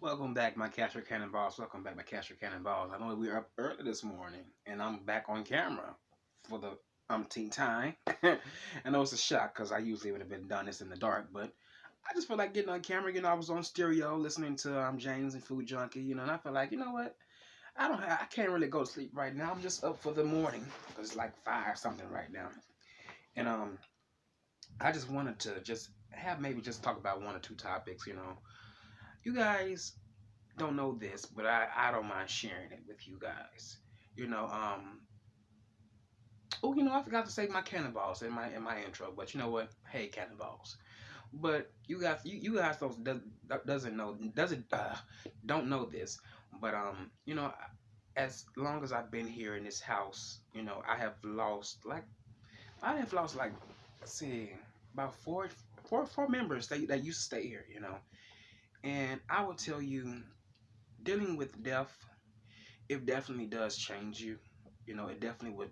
Welcome back, my Caster Cannonballs. Welcome back, my Caster Cannonballs. I know we were up early this morning, and I'm back on camera for the umpteenth time. I know it's a shock because I usually would have been done this in the dark, but I just feel like getting on camera. I was on stereo listening to James and Food Junkie, and I feel like, what? I can't really go to sleep right now. I'm just up for the morning. It's like 5 something right now, and I just wanted to just have maybe just talk about one or two topics. You guys don't know this, but I don't mind sharing it with you guys. You know, I forgot to say my cannonballs in my intro, but you know what? Hey, cannonballs. But you guys doesn't don't know this, but as long as I've been here in this house, I have lost like let's see about four members that used to stay here, and I will tell you, dealing with death, it definitely does change you. It definitely would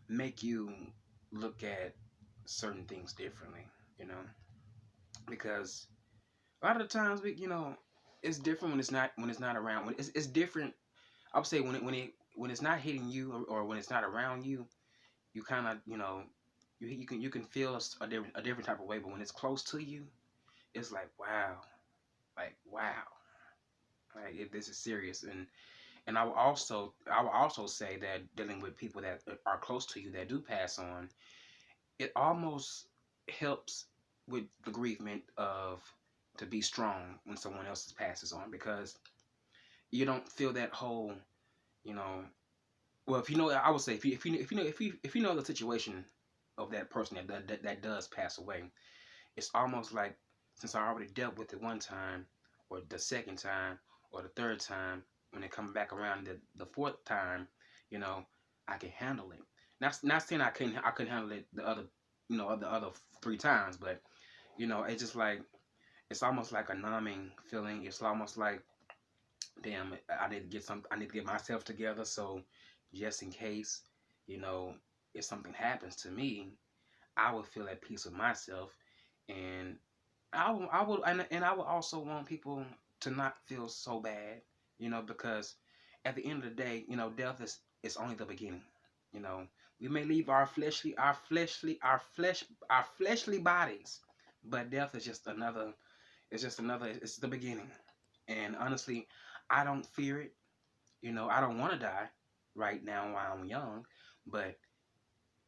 make you look at certain things differently, you know, because a lot of the times it's different when it's not around. When it's different, I would say when it's not hitting you, or when it's not around you, you kind of you can feel a different type of way. But when it's close to you, it's like wow, this is serious. And I will also say that dealing with people that are close to you that do pass on, it almost helps with the bereavement of to be strong when someone else passes on, because you don't feel that whole, you know. Well, I would say if you know the situation of that person that does pass away, it's almost like, since I already dealt with it one time, or the second time, or the third time, when it comes back around the fourth time, you know, I can handle it. Not saying I couldn't handle it the other 3 times, but it's just like, it's almost like a numbing feeling. It's almost like, damn, I need to get myself together, so just in case, you know, if something happens to me, I would feel at peace with myself. And I would also want people to not feel so bad, because at the end of the day, death is only the beginning. You know, we may leave our fleshly bodies, but death is just another. It's just another. It's the beginning. And honestly, I don't fear it. I don't want to die right now while I'm young, but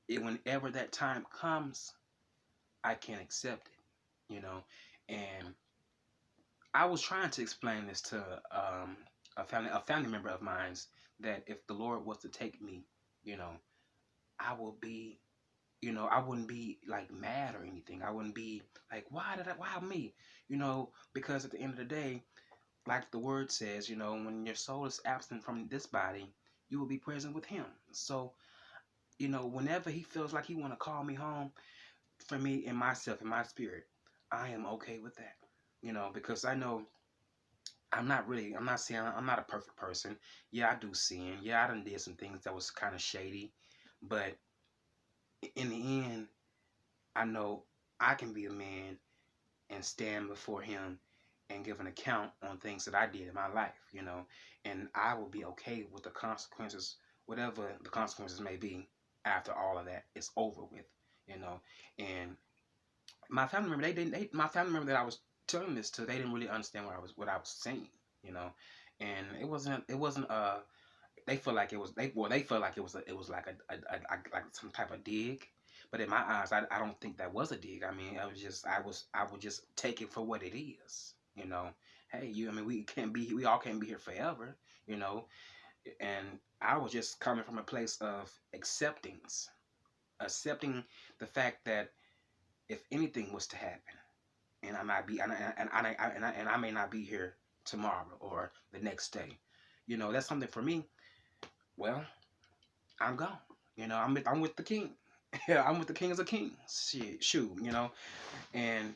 whenever that time comes, I can accept it. And I was trying to explain this to a family member of mine's, that if the Lord was to take me, you know, I will be, I wouldn't be like mad or anything. I wouldn't be like, why me? Because at the end of the day, like the word says, when your soul is absent from this body, you will be present with Him. So, whenever He feels like He want to call me home, for me, in myself, in my spirit, I am okay with that. Because I know I'm not saying I'm not a perfect person. Yeah, I do sin. Yeah, I done did some things that was kind of shady. But in the end, I know I can be a man and stand before Him and give an account on things that I did in my life, and I will be okay with the consequences, whatever the consequences may be, after all of that is over with, you know. And my family member, my family member that I was telling this to, they didn't really understand what I was saying, you know, and it wasn't. They felt like it was they felt like it was like like some type of dig, but in my eyes, I don't think that was a dig. I mean, I would just take it for what it is, you know. Hey, I mean, we all can't be here forever, you know. And I was just coming from a place of accepting the fact that if anything was to happen, and I might be, and I may not be here tomorrow or the next day, that's something for me. Well, I'm gone. I'm with the king. Yeah, I'm with the kings of kings. Shit, shoot, and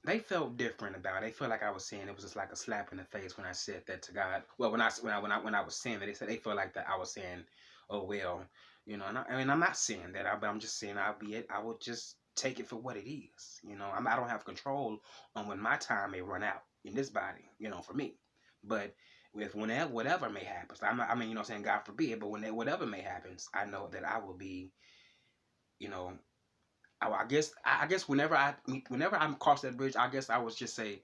they felt different about it. They felt like I was saying it was just like a slap in the face when I said that to God. Well, when I was saying that, they said they felt like that I was saying, oh well, and I mean, I'm not saying that, but I'm just saying, I would just take it for what it is. I don't have control on when my time may run out in this body. For me, but if whenever whatever may happen, so I mean, saying God forbid, but when whatever may happen, I know that I will be, you know, I guess whenever I'm across that bridge, I guess I would just say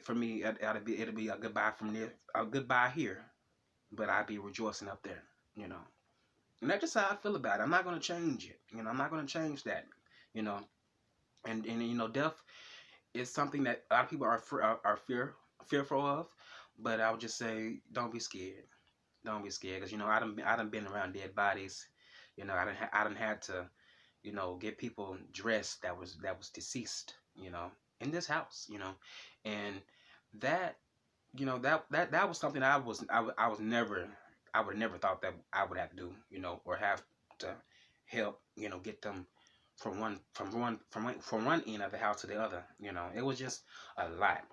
for me it'll be a goodbye from there, a goodbye here, but I'll be rejoicing up there. You know, and that's just how I feel about it. I'm not gonna change it. I'm not gonna change that. You know, and death is something that a lot of people are fearful of, but I would just say don't be scared. Don't be scared, because I done been around dead bodies. I done had to get people dressed that was deceased. In this house. And that that was something I was never I would never thought that I would have to do. Or have to help get them from one end of the house to the other. It was just a lot.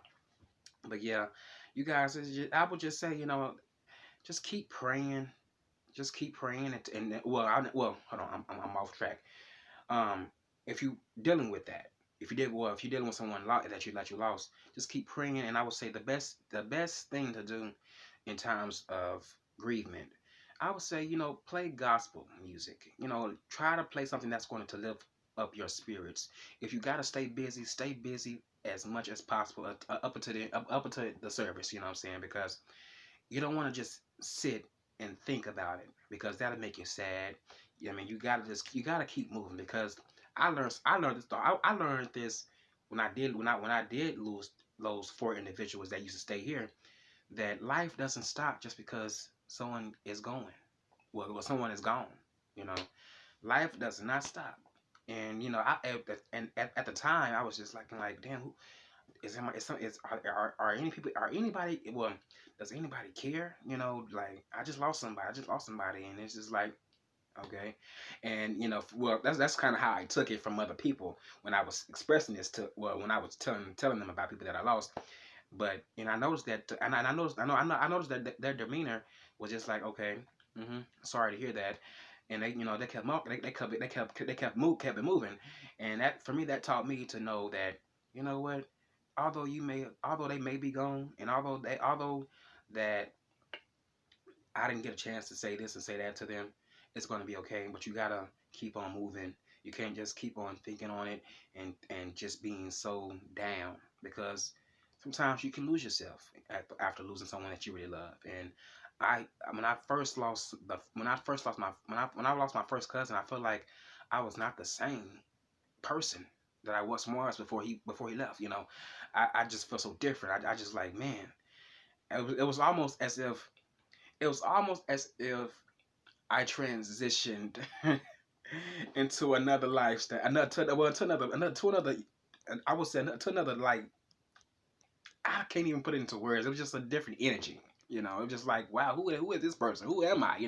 But yeah, you guys, I would just say, just keep praying. Just keep praying, and well, hold on, I'm off track. Um, if you dealing with that, if you're dealing with someone that you lost, just keep praying. And I would say the best thing to do in times of grievement, I would say, play gospel music. Try to play something that's going to lift up your spirits. If you got to stay busy as much as possible up until the service. You know what I'm saying? Because you don't want to just sit and think about it, because that'll make you sad. I mean, you gotta keep moving, because I learned this. I learned this when I did lose those four individuals that used to stay here. That life doesn't stop just because someone is going. Well, someone is gone. You know, life does not stop. And at the time I was just like, damn, who are any people, are anybody, well, does anybody care? Like, I just lost somebody, and it's just like, okay. And well, that's kind of how I took it from other people when I was expressing this to, well, when I was telling them about people that I lost. But I noticed that, and I noticed that their demeanor was just like, okay, sorry to hear that. And they kept walking, kept it moving. And that, for me, that taught me to know that, what, although they may be gone, and although that I didn't get a chance to say this and say that to them, it's going to be okay. But you gotta keep on moving. You can't just keep on thinking on it, and just being so down, because sometimes you can lose yourself after losing someone that you really love. And when I lost my first cousin, I felt like I was not the same person that I was before he left. I just felt so different. I just like, man, it was almost as if I transitioned into another lifestyle, to another. I would say to another, like, I can't even put it into words. It was just a different energy. It was just like, wow, who is this person? Who am I?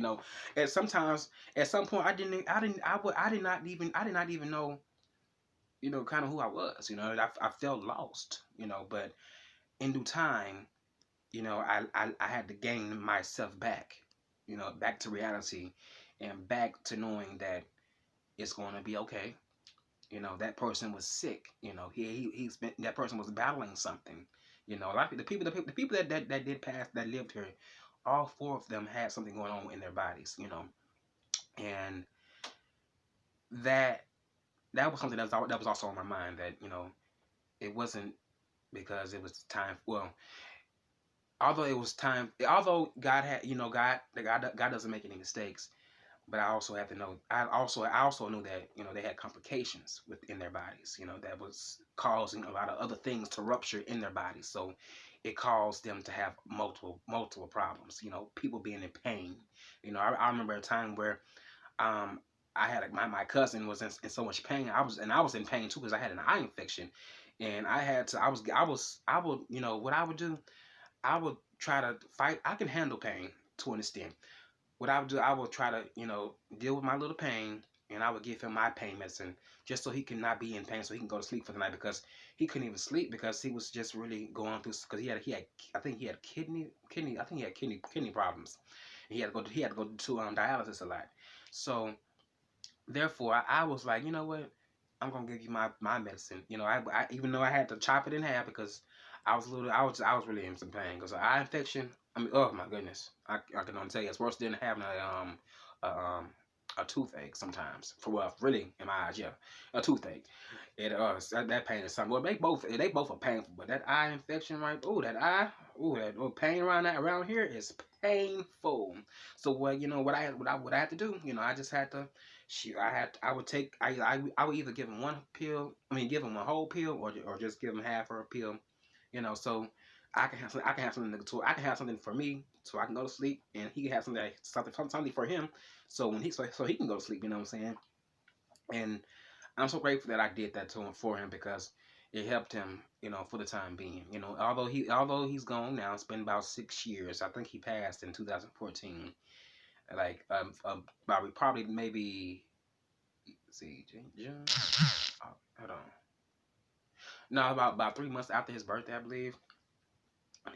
And sometimes, at some point, I did not even know, kind of who I was. I felt lost. But in due time, I had to gain myself back. Back to reality, and back to knowing that it's going to be okay. That person was sick. That person was battling something. A lot of the people that did pass, that lived here, all four of them had something going on in their bodies. And that that was something that was also on my mind. That it wasn't because it was time. Well, although it was time, although God had, God doesn't make any mistakes. But I also have to know. I also knew that they had complications within their bodies. That was causing a lot of other things to rupture in their bodies. So it caused them to have multiple problems. People being in pain. I remember a time where um I had my cousin was in so much pain. I was in pain too, because I had an eye infection, and I had to. I would, what I would do. I would try to fight. I can handle pain to an extent. What I would do, I would try to, deal with my little pain, and I would give him my pain medicine, just so he can not be in pain, so he can go to sleep for the night, because he couldn't even sleep, because he was just really going through, because I think he had kidney problems. He had to go to dialysis a lot. So therefore, I was like, you know what? I'm gonna give you my medicine. I even though I had to chop it in half because I was really in some pain because an eye infection. I mean, oh my goodness, I can only tell you it's worse than having a um a toothache sometimes. For well, really in my eyes, yeah, a toothache. That pain is something. Well, they both are painful, but that eye infection, right? Oh, that eye, that pain around here is painful. So what I had to do, I just had to I would take I would either give him one pill, give him a whole pill, or just give him half or a pill, so I can have something for me so I can go to sleep, and he can have something for him, so he can go to sleep. You know what I'm saying? And I'm so grateful that I did that to him for him because it helped him, for the time being. Although he's gone now, it's been about 6 years. I think he passed in 2014. Like probably maybe see, June. Oh, hold on. No, about 3 months after his birthday, I believe.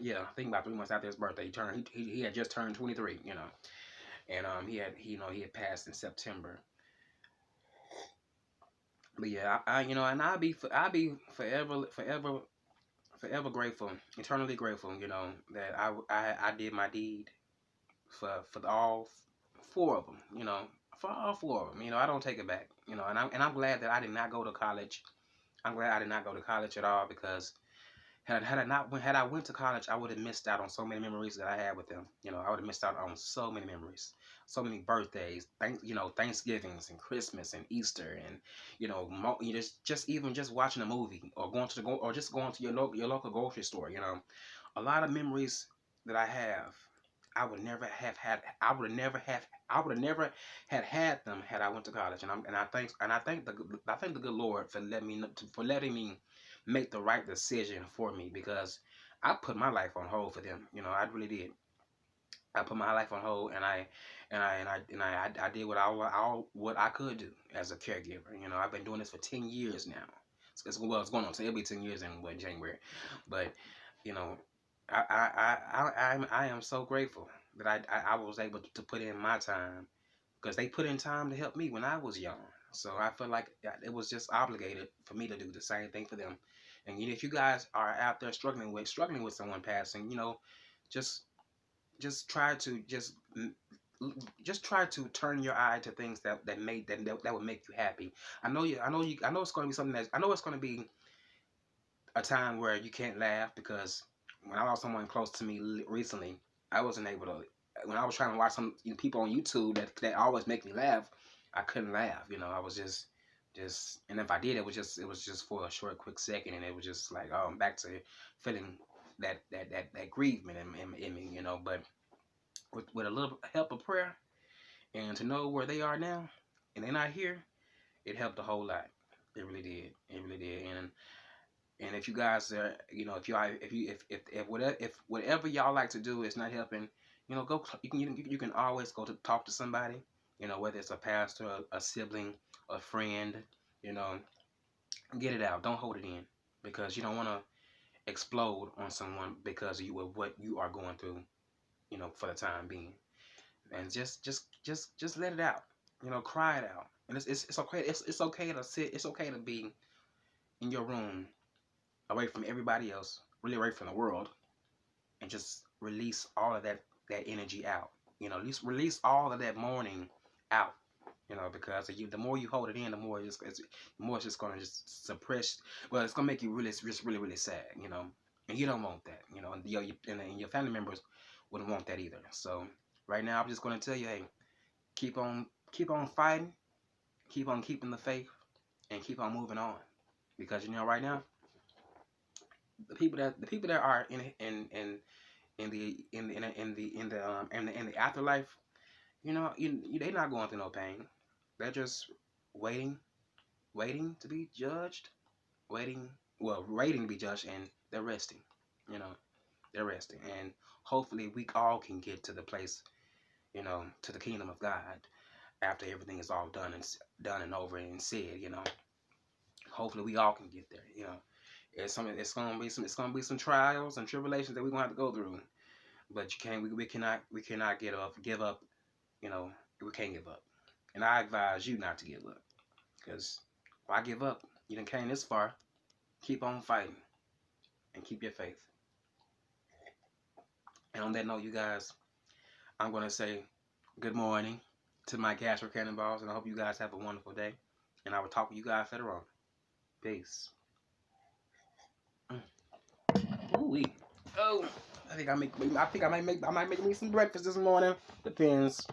Yeah, I think about 3 months after his birthday, he had just turned 23. And he had passed in September. But yeah, and I'll be forever grateful, eternally grateful. That I did my deed for all four of them. For all four of them. I don't take it back. And I'm glad that I did not go to college. I'm glad I did not go to college at all because had I went to college, I would have missed out on so many memories that I had with them. I would have missed out on so many memories, so many birthdays, Thanksgivings and Christmas and Easter, and just watching a movie or just going to your local grocery store. A lot of memories that I have, I would never have had. I would have never had them had I went to college. And I thank the good Lord for letting me make the right decision for me because I put my life on hold for them. I really did. I put my life on hold, and I did what I could do as a caregiver. I've been doing this for 10 years now. It's going on. So it'll be 10 years in January, but you know, I am so grateful that I was able to put in my time because they put in time to help me when I was young. So I feel like it was just obligated for me to do the same thing for them. And if you guys are out there struggling with someone passing, just just try to just try to turn your eye to things that would make you happy. I know it's going to be something I know it's going to be a time where you can't laugh because when I lost someone close to me recently, I wasn't able to. When I was trying to watch some people on YouTube that always make me laugh, I couldn't laugh. I was just, and if I did, it was just for a short, quick second, and it was just like, oh, I'm back to feeling that grievement in me. But with a little help of prayer and to know where they are now, and they're not here, it helped a whole lot. It really did. It really did. And if you guys are, if whatever y'all like to do is not helping, go. You can always go to talk to somebody. Whether it's a pastor, a sibling, a friend. You know, get it out. Don't hold it in because you don't want to explode on someone because of what you are going through. For the time being, and just let it out. Cry it out. And it's okay. It's okay to sit. It's okay to be in your room away from everybody else, really away from the world, and just release all of that energy out. At least release all of that mourning out. Because the more you hold it in, the more it's just gonna just suppress. Well, it's gonna make you really sad. And you don't want that. And your family members wouldn't want that either. So right now, I'm just gonna tell you, hey, keep on fighting, keep on keeping the faith, and keep on moving on. Because right now, the people that are in the afterlife, they're not going through no pain. They're just waiting, waiting to be judged, waiting, well, waiting to be judged, and they're resting. You know, they're resting, and hopefully we all can get to the place, to the kingdom of God after everything is all done and over and said. Hopefully we all can get there. It's gonna be some trials and tribulations that we're gonna have to go through. But we cannot give up. You know, we can't give up. And I advise you not to give up because Why give up? You done came this far. Keep on fighting and keep your faith. And on that note, you guys, I'm going to say good morning to my Castro Cannonballs, and I hope you guys have a wonderful day. And I will talk with you guys later on. Peace. Ooh-wee. Oh, I think I might make me some breakfast this morning. Depends.